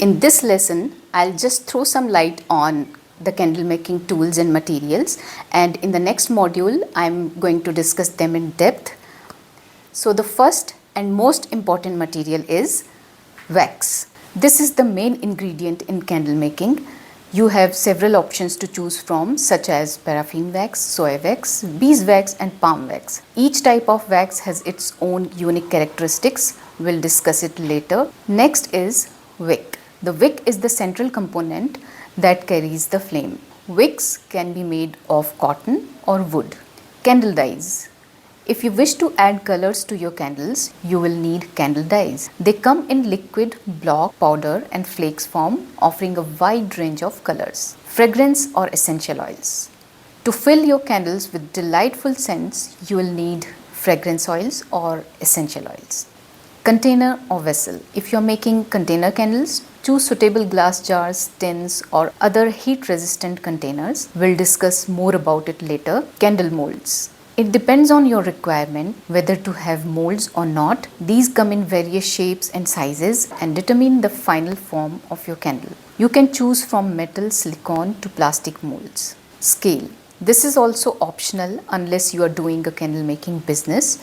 In this lesson, I'll just throw some light on the candle making tools and materials, and in the next module, I'm going to discuss them in depth. So the first and most important material is wax. This is the main ingredient in candle making. You have several options to choose from, such as paraffin wax, soy wax, beeswax and palm wax. Each type of wax has its own unique characteristics. We'll discuss it later. Next is wick. The wick is the central component that carries the flame. Wicks can be made of cotton or wood. Candle dyes. If you wish to add colors to your candles, you will need candle dyes. They come in liquid, block, powder and flakes form, offering a wide range of colors. Fragrance or essential oils. To fill your candles with delightful scents, you will need fragrance oils or essential oils. Container or vessel. If you are making container candles, choose suitable glass jars, tins or other heat resistant containers. We'll discuss more about it later. Candle molds. It depends on your requirement whether to have molds or not. These come in various shapes and sizes and determine the final form of your candle. You can choose from metal, silicone to plastic molds. Scale. This is also optional unless you are doing a candle making business.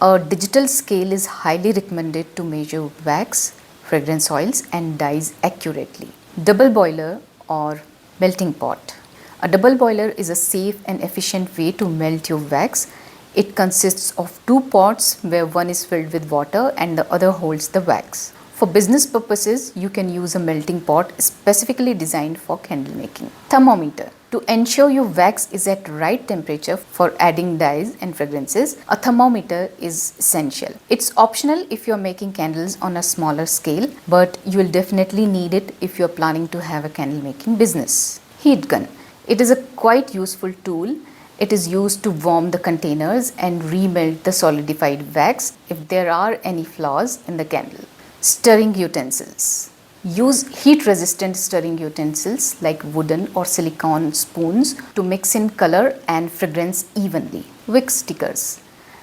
A digital scale is highly recommended to measure wax, fragrance oils and dyes accurately. Double boiler or melting pot. A double boiler is a safe and efficient way to melt your wax. It consists of two pots where one is filled with water and the other holds the wax. For business purposes, you can use a melting pot specifically designed for candle making. Thermometer. To ensure your wax is at right temperature for adding dyes and fragrances, a thermometer is essential. It's optional if you're making candles on a smaller scale, but you will definitely need it if you're planning to have a candle making business. Heat gun. It is a quite useful tool. It is used to warm the containers and remelt the solidified wax if there are any flaws in the candle. Stirring utensils. Use heat resistant stirring utensils like wooden or silicone spoons to mix in color and fragrance evenly. Wick stickers.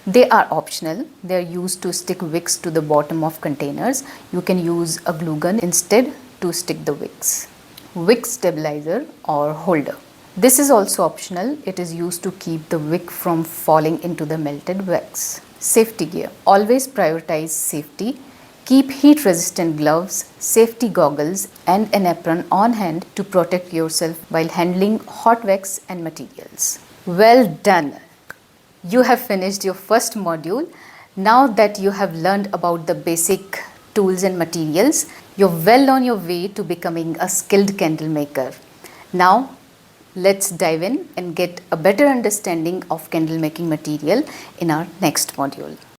They are optional. They are used to stick wicks to the bottom of containers. You can use a glue gun instead to stick the wicks. Wick stabilizer or holder. This is also optional. It is used to keep the wick from falling into the melted wax. Safety gear. Always prioritize safety. Keep heat resistant gloves, safety goggles and an apron on hand to protect yourself while handling hot wax and materials. Well done! You have finished your first module. Now that you have learned about the basic tools and materials, you're well on your way to becoming a skilled candle maker. Now, let's dive in and get a better understanding of candle making material in our next module.